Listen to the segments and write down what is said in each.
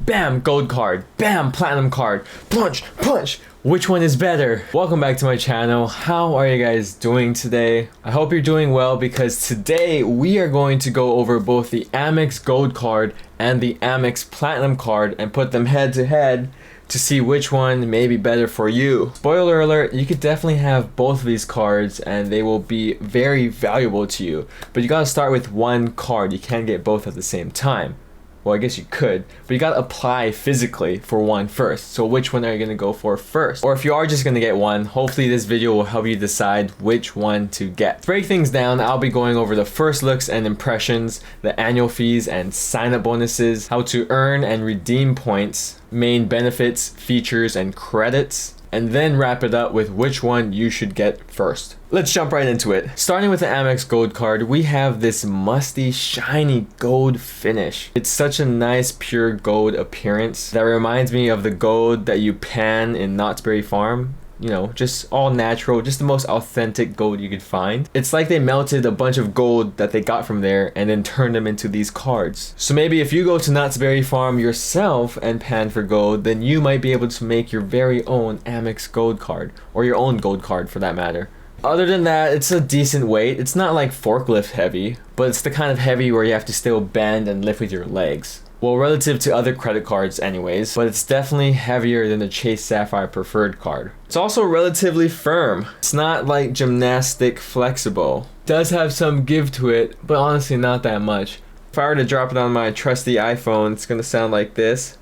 Bam, gold card. Bam, platinum card. Punch, punch. Which one is better? Welcome back to my channel. How are you guys doing today? I hope you're doing well because today we are going to go over both the Amex gold card and the Amex platinum card and put them head to head to see which one may be better for you. Spoiler alert, you could definitely have both of these cards and they will be very valuable to you. But you gotta start with one card. You can't get both at the same time. Well, I guess you could, but you gotta apply physically for one first. So which one are you gonna go for first? Or if you are just gonna get one, hopefully this video will help you decide which one to get. To break things down, I'll be going over the first looks and impressions, the annual fees and sign-up bonuses, how to earn and redeem points, main benefits, features, and credits, and then wrap it up with which one you should get first. Let's jump right into it. Starting with the Amex gold card, we have this musty, shiny gold finish. It's such a nice pure gold appearance that reminds me of the gold that you pan in Knott's Berry Farm. You know, just all natural, just the most authentic gold you could find. It's like they melted a bunch of gold that they got from there and then turned them into these cards. So maybe if you go to Knott's Berry Farm yourself and pan for gold, then you might be able to make your very own Amex gold card, or your own gold card for that matter. Other than that, it's a decent weight. It's not like forklift heavy, but it's the kind of heavy where you have to still bend and lift with your legs. Well, relative to other credit cards anyways, but it's definitely heavier than the Chase Sapphire Preferred card. It's also relatively firm. It's not like gymnastic flexible. It does have some give to it, but honestly not that much. If I were to drop it on my trusty iPhone, it's gonna sound like this.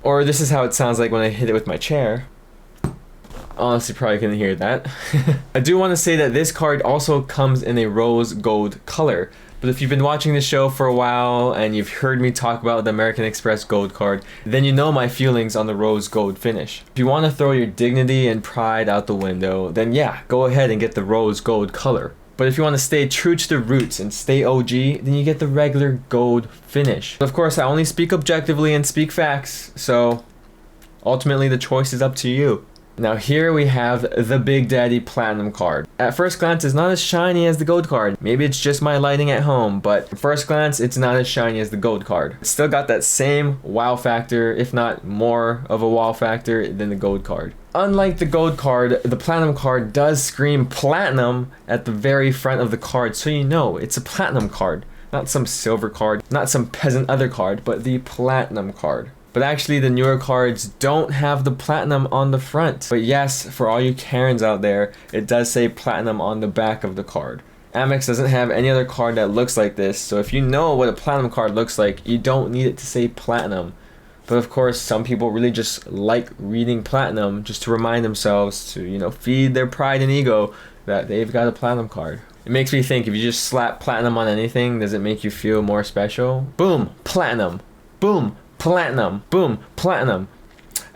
Or this is how it sounds like when I hit it with my chair. Honestly, probably couldn't hear that. I do want to say that this card also comes in a rose gold color. But if you've been watching this show for a while and you've heard me talk about the American Express gold card, then you know my feelings on the rose gold finish. If you want to throw your dignity and pride out the window, then yeah, go ahead and get the rose gold color. But if you want to stay true to the roots and stay OG, then you get the regular gold finish. Of course, I only speak objectively and speak facts, so ultimately the choice is up to you. Now here we have the Big Daddy Platinum card. At first glance, it's not as shiny as the gold card. Maybe it's just my lighting at home, but at first glance, it's not as shiny as the gold card. It's still got that same wow factor, if not more of a wow factor than the gold card. Unlike the gold card, the platinum card does scream platinum at the very front of the card, so you know it's a platinum card. Not some silver card, not some peasant other card, but the platinum card. But actually the newer cards don't have the platinum on the front. But yes, for all you Karens out there, it does say platinum on the back of the card. Amex doesn't have any other card that looks like this, so if you know what a platinum card looks like, you don't need it to say platinum. But of course, some people really just like reading platinum just to remind themselves to, you know, feed their pride and ego that they've got a platinum card. It makes me think, if you just slap platinum on anything, does it make you feel more special? Boom, platinum. Boom, platinum. Boom, platinum.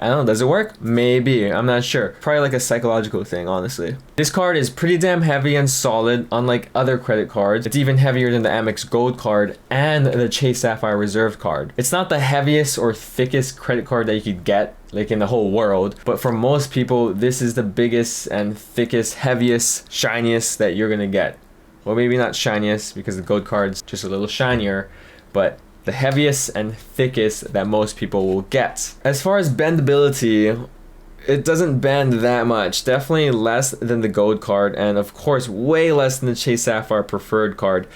I don't know, does it work? Maybe, I'm not sure. Probably like a psychological thing, honestly. This card is pretty damn heavy and solid, unlike other credit cards. It's even heavier than the Amex Gold card and the Chase Sapphire Reserve card. It's not the heaviest or thickest credit card that you could get, like in the whole world, but for most people, this is the biggest and thickest, heaviest, shiniest that you're gonna get. Well, maybe not shiniest, because the gold card's just a little shinier, but the heaviest and thickest that most people will get. As far as bendability, it doesn't bend that much. Definitely less than the gold card, and of course way less than the Chase Sapphire Preferred card.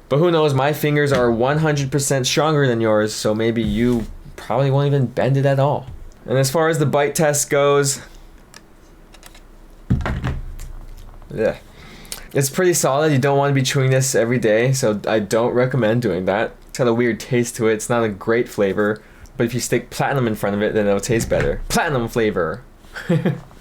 But who knows, my fingers are 100% stronger than yours, so maybe you probably won't even bend it at all. And as far as the bite test goes, yeah, it's pretty solid. You don't want to be chewing this every day, so I don't recommend doing that. It's got a weird taste to it. It's not a great flavor, but if you stick platinum in front of it, then it'll taste better. Platinum flavor.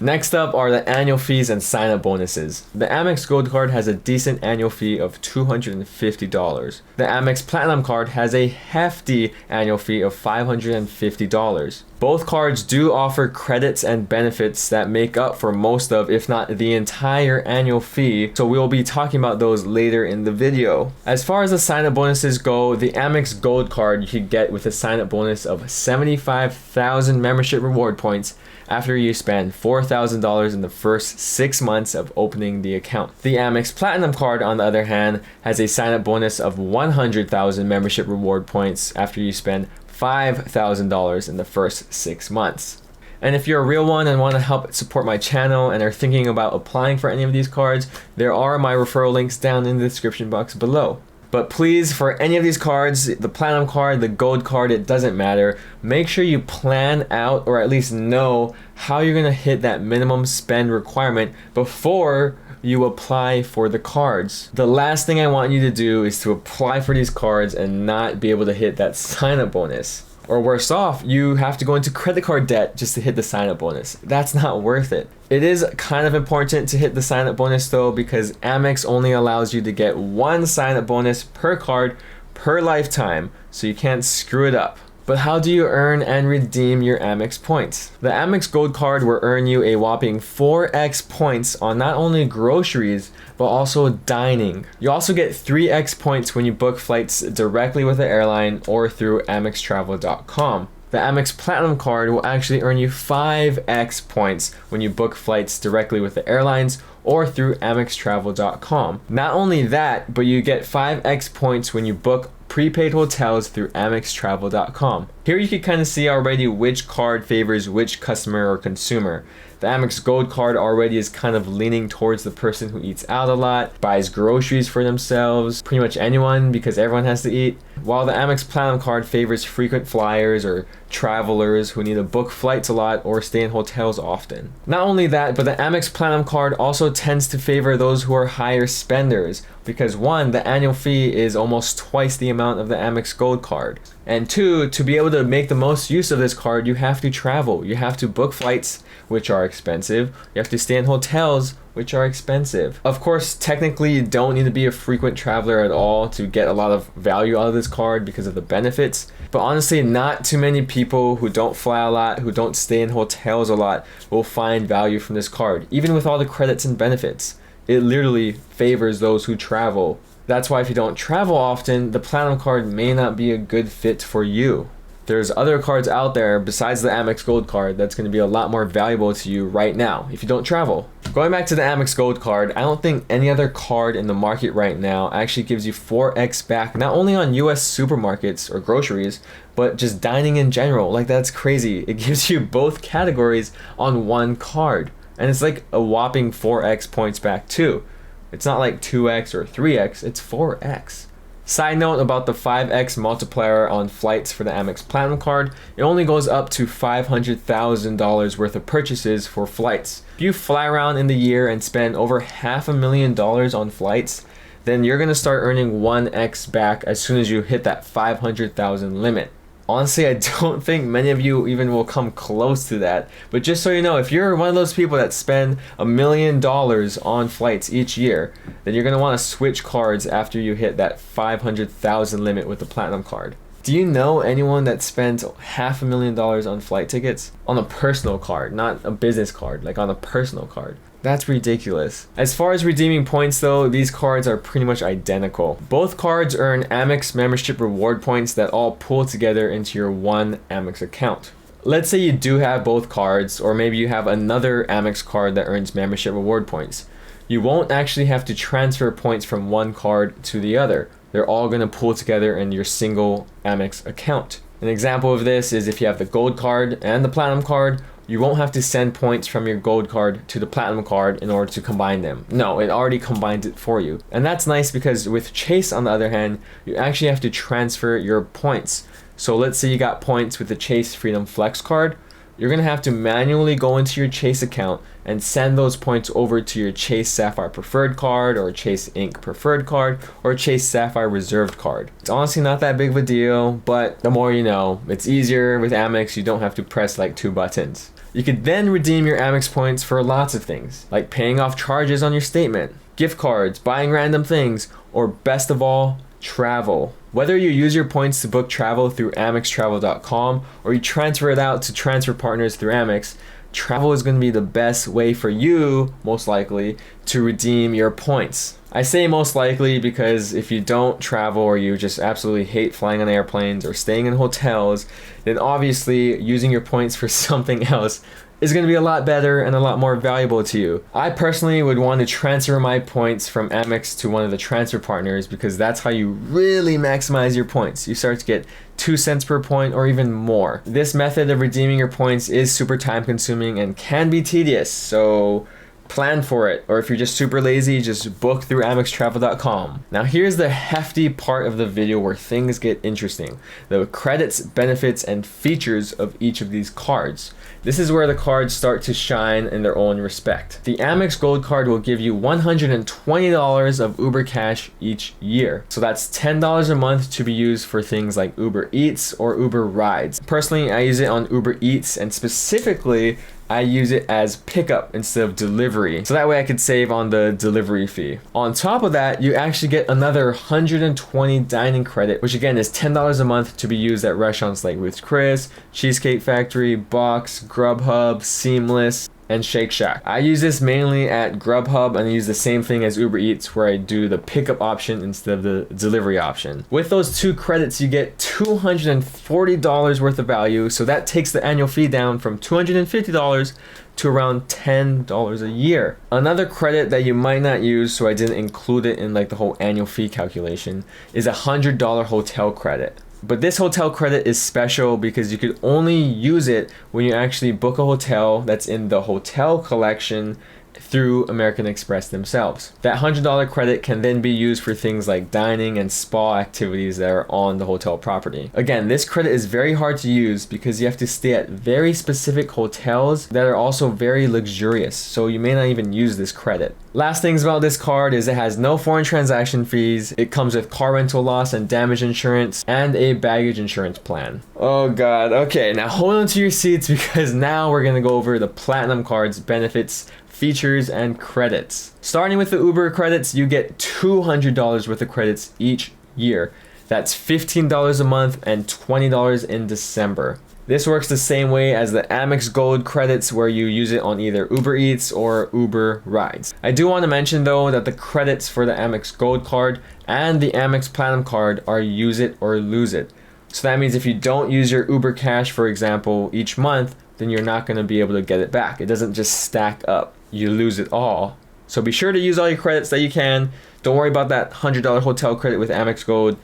Next up are the annual fees and sign-up bonuses. The Amex Gold card has a decent annual fee of $250. The Amex Platinum card has a hefty annual fee of $550. Both cards do offer credits and benefits that make up for most of, if not the entire annual fee, so we'll be talking about those later in the video. As far as the sign-up bonuses go, the Amex Gold card you could get with a sign-up bonus of 75,000 membership reward points after you spend $4,000 in the first 6 months of opening the account. The Amex Platinum card, on the other hand, has a sign-up bonus of 100,000 membership reward points after you spend $5,000 in the first 6 months. And if you're a real one and want to help support my channel and are thinking about applying for any of these cards, there are my referral links down in the description box below. But please, for any of these cards, the platinum card, the gold card, it doesn't matter. Make sure you plan out or at least know how you're going to hit that minimum spend requirement before you apply for the cards. The last thing I want you to do is to apply for these cards and not be able to hit that sign-up bonus. Or worse off, you have to go into credit card debt just to hit the sign-up bonus. That's not worth it. It is kind of important to hit the sign-up bonus though, because Amex only allows you to get one sign-up bonus per card per lifetime, so you can't screw it up. But how do you earn and redeem your Amex points? The Amex Gold Card will earn you a whopping 4x points on not only groceries, but also dining. You also get 3x points when you book flights directly with the airline or through amextravel.com. The Amex Platinum Card will actually earn you 5x points when you book flights directly with the airlines or through amextravel.com. Not only that, but you get 5x points when you book prepaid hotels through amextravel.com. Here you can kind of see already which card favors which customer or consumer. The Amex Gold Card already is kind of leaning towards the person who eats out a lot, buys groceries for themselves, pretty much anyone, because everyone has to eat. While the Amex Platinum Card favors frequent flyers or travelers who need to book flights a lot or stay in hotels often. Not only that, but the Amex Platinum Card also tends to favor those who are higher spenders, because one, the annual fee is almost twice the amount of the Amex Gold Card. And two, to be able to make the most use of this card, you have to travel. You have to book flights, which are expensive. You have to stay in hotels, which are expensive. Of course, technically you don't need to be a frequent traveler at all to get a lot of value out of this card because of the benefits. But honestly, not too many people who don't fly a lot, who don't stay in hotels a lot, will find value from this card, even with all the credits and benefits. It literally favors those who travel. That's why if you don't travel often, the Platinum Card may not be a good fit for you. There's other cards out there besides the Amex Gold Card that's going to be a lot more valuable to you right now if you don't travel. Going back to the Amex Gold Card, I don't think any other card in the market right now actually gives you 4x back, not only on US supermarkets or groceries, but just dining in general. Like, that's crazy. It gives you both categories on one card. And it's like a whopping 4x points back too. It's not like 2x or 3x, it's 4x. Side note about the 5x multiplier on flights for the Amex Platinum Card, it only goes up to $500,000 worth of purchases for flights. If you fly around in the year and spend over $500,000 on flights, then you're going to start earning 1x back as soon as you hit that 500,000 limit. Honestly, I don't think many of you even will come close to that. But just so you know, if you're one of those people that spend $1 million on flights each year, then you're going to want to switch cards after you hit that 500,000 limit with the Platinum Card. Do you know anyone that spends $500,000 on flight tickets? On a personal card, not a business card, like on a personal card. That's ridiculous. As far as redeeming points though, these cards are pretty much identical. Both cards earn Amex membership reward points that all pool together into your one Amex account. Let's say you do have both cards, or maybe you have another Amex card that earns membership reward points. You won't actually have to transfer points from one card to the other. They're all going to pool together in your single Amex account. An example of this is if you have the gold card and the platinum card, you won't have to send points from your gold card to the platinum card in order to combine them. No, it already combines it for you. And that's nice because with Chase, on the other hand, you actually have to transfer your points. So let's say you got points with the Chase Freedom Flex card. You're going to have to manually go into your Chase account and send those points over to your Chase Sapphire Preferred card or Chase Ink Preferred card or Chase Sapphire Reserved card. It's honestly not that big of a deal, but the more you know. It's easier with Amex. You don't have to press like 2 buttons. You could then redeem your Amex points for lots of things, like paying off charges on your statement, gift cards, buying random things, or best of all, travel. Whether you use your points to book travel through amextravel.com or you transfer it out to transfer partners through Amex, travel is going to be the best way for you, most likely, to redeem your points. I say most likely because if you don't travel or you just absolutely hate flying on airplanes or staying in hotels, then obviously using your points for something else is going to be a lot better and a lot more valuable to you. I personally would want to transfer my points from Amex to one of the transfer partners because that's how you really maximize your points. You start to get 2 cents per point or even more. This method of redeeming your points is super time consuming and can be tedious, so plan for it. Or if you're just super lazy, just book through amextravel.com. Now here's the hefty part of the video where things get interesting. The credits, benefits, and features of each of these cards. This is where the cards start to shine in their own respect. The Amex Gold card will give you $120 of Uber cash each year. So that's $10 a month to be used for things like Uber Eats or Uber Rides. Personally, I use it on Uber Eats, and specifically I use it as pickup instead of delivery. So that way I could save on the delivery fee. On top of that, you actually get another 120 dining credit, which again is $10 a month to be used at restaurants like Ruth's Chris, Cheesecake Factory, Box, Grubhub, Seamless, and Shake Shack. I use this mainly at Grubhub, and I use the same thing as Uber Eats where I do the pickup option instead of the delivery option. With those 2 credits, you get $240 worth of value, so that takes the annual fee down from $250 to around $10 a year. Another credit that you might not use, so I didn't include it in like the whole annual fee calculation, is a $100 hotel credit. But this hotel credit is special because you could only use it when you actually book a hotel that's in the hotel collection through American Express themselves. That $100 credit can then be used for things like dining and spa activities that are on the hotel property. Again, this credit is very hard to use because you have to stay at very specific hotels that are also very luxurious, so you may not even use this credit. Last things about this card is it has no foreign transaction fees, it comes with car rental loss and damage insurance, and a baggage insurance plan. Oh god, okay, now hold on to your seats because now we're gonna go over the Platinum card's benefits, features, and credits. Starting with the Uber credits, you get $200 worth of credits each year. That's $15 a month and $20 in December. This works the same way as the Amex Gold credits where you use it on either Uber Eats or Uber Rides. I do want to mention though that the credits for the Amex Gold card and the Amex Platinum card are use it or lose it. So that means if you don't use your Uber cash, for example, each month, then you're not going to be able to get it back. It doesn't just stack up. You lose it all. So be sure to use all your credits that you can. Don't worry about that $100 hotel credit with Amex Gold.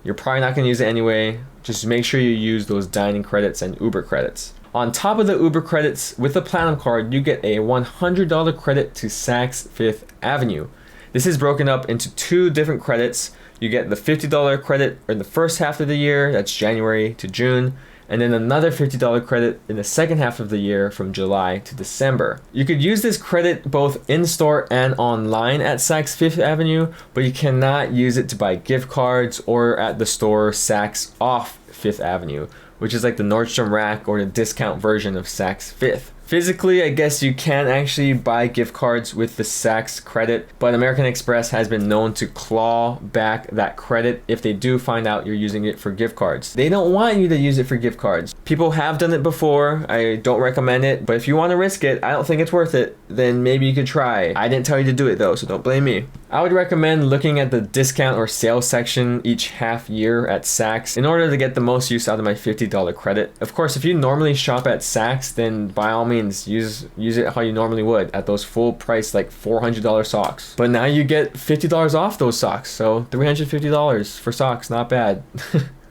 You're probably not going to use it anyway. Just make sure you use those dining credits and Uber credits. On top of the Uber credits, with the Platinum card, you get a $100 credit to Saks Fifth Avenue. This is broken up into 2 different credits. You get the $50 credit in the first half of the year, that's January to June, and then another $50 credit in the second half of the year from July to December. You could use this credit both in-store and online at Saks Fifth Avenue, but you cannot use it to buy gift cards or at the store Saks off Fifth Avenue, which is like the Nordstrom Rack or the discount version of Saks Fifth. Physically, I guess you can actually buy gift cards with the Saks credit, but American Express has been known to claw back that credit if they do find out you're using it for gift cards. They don't want you to use it for gift cards. People have done it before. I don't recommend it, but if you want to risk it, I don't think it's worth it, then maybe you could try. I didn't tell you to do it though, so don't blame me. I would recommend looking at the discount or sales section each half year at Saks in order to get the most use out of my $50 credit. Of course, if you normally shop at Saks, then by all means use it how you normally would at those full price like $400 socks. But now you get $50 off those socks, so $350 for socks, not bad.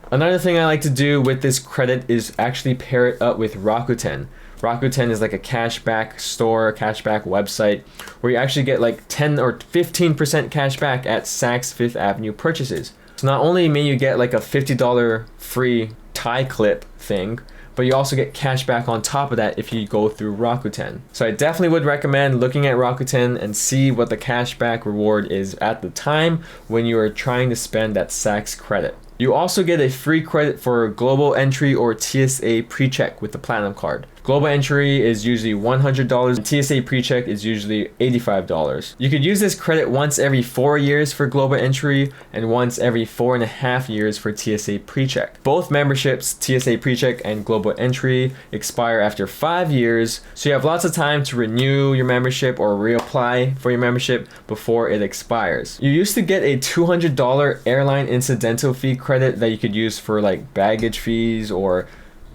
Another thing I like to do with this credit is actually pair it up with Rakuten. Rakuten is like a cashback store, cashback website where you actually get like 10 or 15% cash back at Saks Fifth Avenue purchases. So not only may you get like a $50 free tie clip thing, but you also get cash back on top of that if you go through Rakuten. So I definitely would recommend looking at Rakuten and see what the cashback reward is at the time when you are trying to spend that Saks credit. You also get a free credit for global entry or TSA pre-check with the Platinum card. Global entry is usually $100, and TSA PreCheck is usually $85. You could use this credit once every 4 years for global entry and once every 4.5 years for TSA PreCheck. Both memberships, TSA PreCheck and global entry, expire after 5 years, so you have lots of time to renew your membership or reapply for your membership before it expires. You used to get a $200 airline incidental fee credit that you could use for like baggage fees or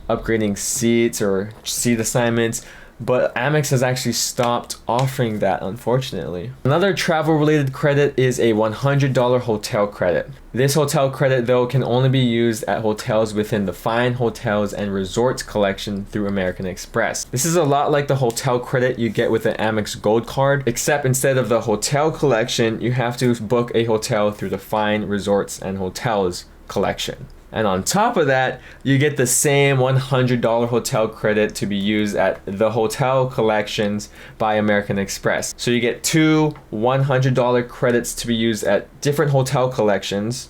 upgrading seats or seat assignments, but Amex has actually stopped offering that, unfortunately. Another travel related credit is a $100 hotel credit. This hotel credit though can only be used at hotels within the Fine Hotels and Resorts collection through American Express. This is a lot like the hotel credit you get with the Amex Gold card, except instead of the hotel collection, you have to book a hotel through the Fine Resorts and Hotels collection. And on top of that, you get the same $100 hotel credit to be used at the hotel collections by American Express. So you get two $100 credits to be used at different hotel collections.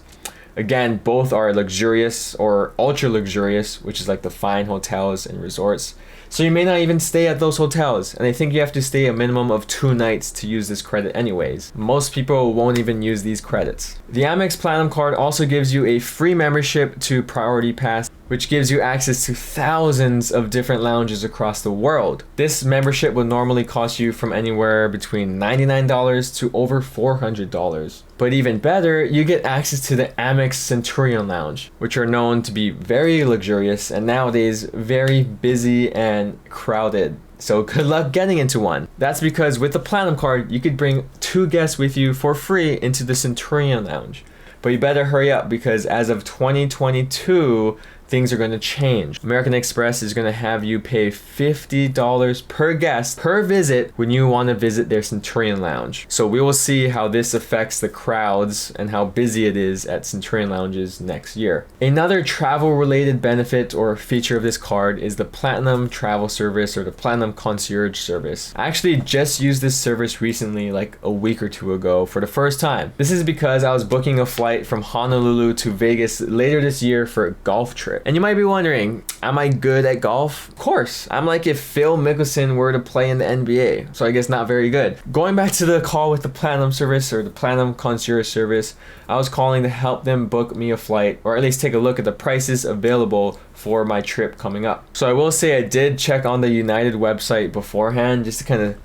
Again, both are luxurious or ultra luxurious, which is like the Fine Hotels and Resorts. So you may not even stay at those hotels, and I think you have to stay a minimum of 2 nights to use this credit anyways. Most people won't even use these credits. The Amex Platinum card also gives you a free membership to Priority Pass, which gives you access to thousands of different lounges across the world. This membership will normally cost you from anywhere between $99 to over $400. But even better, you get access to the Amex Centurion Lounge, which are known to be very luxurious and nowadays very busy and crowded. So good luck getting into one. That's because with the Platinum card, you could bring 2 guests with you for free into the Centurion Lounge. But you better hurry up because as of 2022, things are going to change. American Express is going to have you pay $50 per guest per visit when you want to visit their Centurion Lounge. So we will see how this affects the crowds and how busy it is at Centurion Lounges next year. Another travel related benefit or feature of this card is the Platinum Travel Service or the Platinum Concierge Service. I actually just used this service recently, like a week or 2 ago for the first time. This is because I was booking a flight from Honolulu to Vegas later this year for a golf trip. And you might be wondering, am I good at golf? Of course. I'm like if Phil Mickelson were to play in the NBA, so I guess not very good. Going back to the call with the Platinum Service or the Platinum Concierge Service, I was calling to help them book me a flight or at least take a look at the prices available for my trip coming up. So I will say I did check on the United website beforehand just to kind of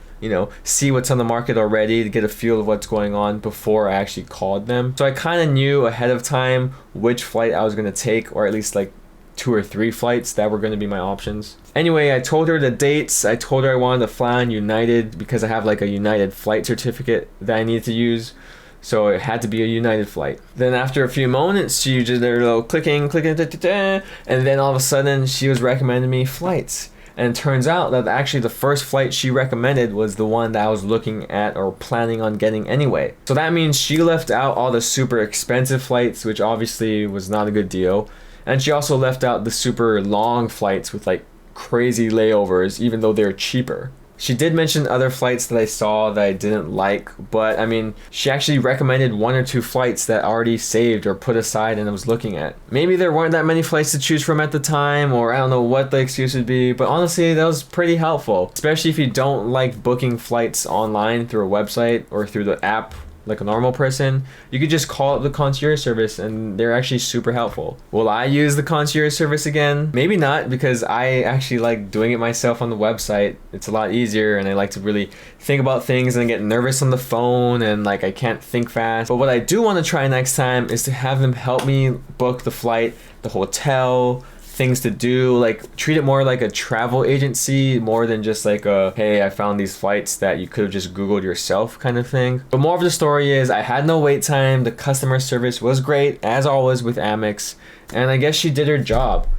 see what's on the market already to get a feel of what's going on before I actually called them. So I kind of knew ahead of time which flight I was going to take, or at least like 2 or 3 flights that were going to be my options. Anyway, I told her the dates. I told her I wanted to fly on United because I have like a United flight certificate that I need to use. So it had to be a United flight. Then after a few moments, she did her little clicking, and then all of a sudden she was recommending me flights. And it turns out that actually the first flight she recommended was the one that I was looking at or planning on getting anyway. So that means she left out all the super expensive flights, which obviously was not a good deal. And she also left out the super long flights with like crazy layovers, even though they're cheaper. She did mention other flights that I saw that I didn't like, but I mean, she actually recommended 1 or 2 flights that I already saved or put aside and I was looking at. Maybe there weren't that many flights to choose from at the time, or I don't know what the excuse would be, but honestly, that was pretty helpful. Especially if you don't like booking flights online through a website or through the app like a normal person, you could just call up the concierge service and they're actually super helpful. Will I use the concierge service again? Maybe not, because I actually like doing it myself on the website. It's a lot easier and I like to really think about things and get nervous on the phone and like I can't think fast. But what I do want to try next time is to have them help me book the flight, the hotel, things to do, like treat it more like a travel agency more than just like a hey, I found these flights that you could have just googled yourself kind of thing. But more of the story is I had no wait time, the customer service was great as always with Amex, and I guess she did her job.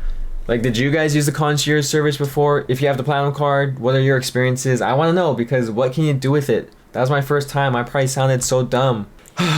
Like, did you guys use the concierge service before? If you have the Platinum card, what are your experiences? I want to know, because what can you do with it? That was my first time. I probably sounded so dumb.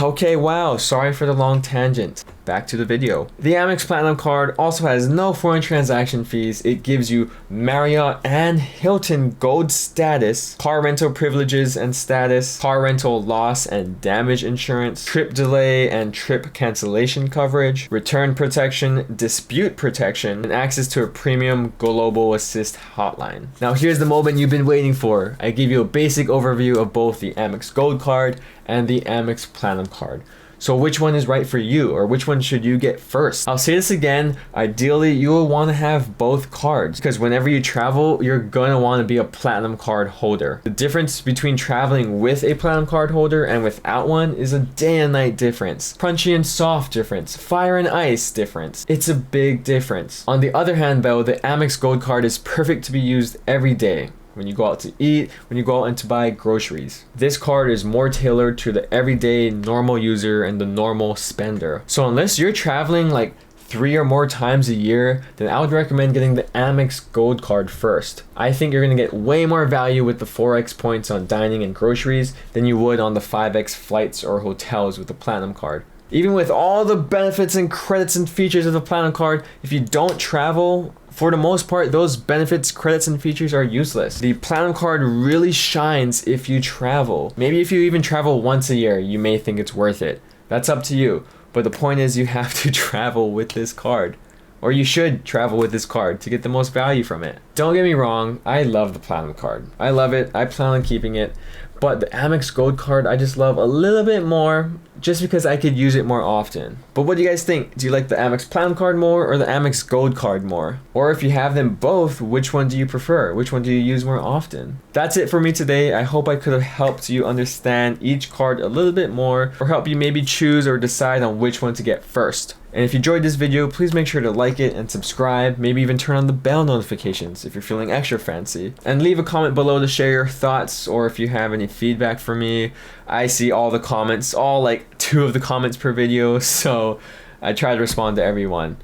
Okay, wow, sorry for the long tangent. back to the video. The Amex Platinum card also has no foreign transaction fees. It gives you Marriott and Hilton Gold status, car rental privileges and status, car rental loss and damage insurance, trip delay and trip cancellation coverage, return protection, dispute protection, and access to a premium global assist hotline. Now here's the moment you've been waiting for. I give you a basic overview of both the Amex Gold card and the Amex Platinum card. So which one is right for you, or which one should you get first? I'll say this again, ideally you will want to have both cards because whenever you travel, you're going to want to be a Platinum card holder. The difference between traveling with a Platinum card holder and without one is a day and night difference. Crunchy and soft difference, fire and ice difference. It's a big difference. On the other hand though, the Amex Gold card is perfect to be used every day. When you go out to eat, when you go out and to buy groceries. This card is more tailored to the everyday normal user and the normal spender. So unless you're traveling like 3 or more times a year, then I would recommend getting the Amex Gold card first. I think you're gonna get way more value with the 4x points on dining and groceries than you would on the 5x flights or hotels with the Platinum card. Even with all the benefits and credits and features of the Platinum card, if you don't travel, for the most part, those benefits, credits, and features are useless. The Platinum card really shines if you travel. Maybe if you even travel once a year, you may think it's worth it. That's up to you. But the point is you have to travel with this card. Or you should travel with this card to get the most value from it. Don't get me wrong, I love the Platinum card. I love it, I plan on keeping it. But the Amex Gold card I just love a little bit more just because I could use it more often. But what do you guys think? Do you like the Amex Platinum card more or the Amex Gold card more? Or if you have them both, which one do you prefer? Which one do you use more often? That's it for me today. I hope I could have helped you understand each card a little bit more or help you maybe choose or decide on which one to get first. And if you enjoyed this video, please make sure to like it and subscribe, maybe even turn on the bell notifications if you're feeling extra fancy. And leave a comment below to share your thoughts or if you have any feedback for me. I see all the comments, all like 2 of the comments per video, so I try to respond to everyone.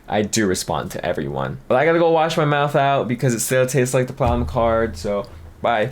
I do respond to everyone. But I gotta go wash my mouth out because it still tastes like the Platinum card, so bye.